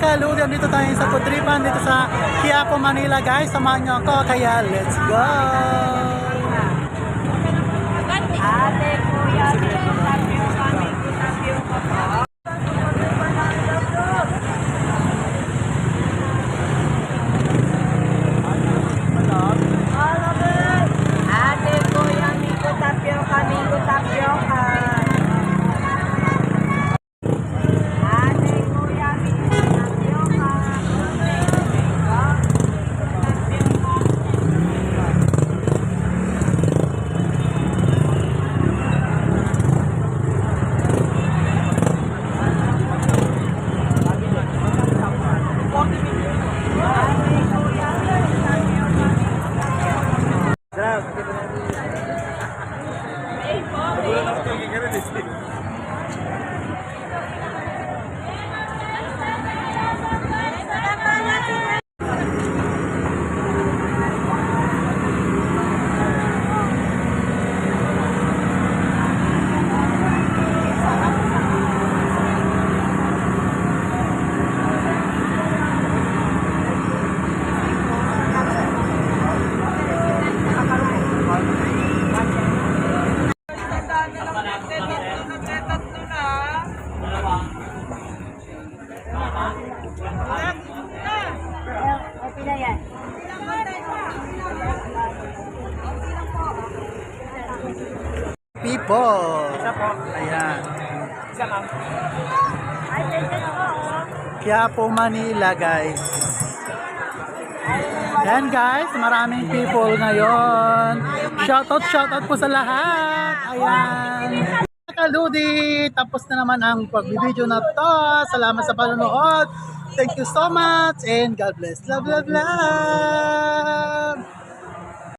Kalugyan, dito tayo sa Kutripan, dito sa Quiapo, Manila guys. Samahan nyo ako, kaya let's go! Ate, kuya, tapyo kami, tapyo ka pa. Ate, kuya, miko tapyo kami, tapyo ka. Ate, kuya, miko tapyo ka. People! Ayan. Quiapo, Manila guys. Ayan guys, maraming people ngayon. Shoutout po sa lahat. Ayan. Kaludi, tapos na naman ang pag-video na to. Salamat sa panonood. Thank you so much and God bless. Love, love, love.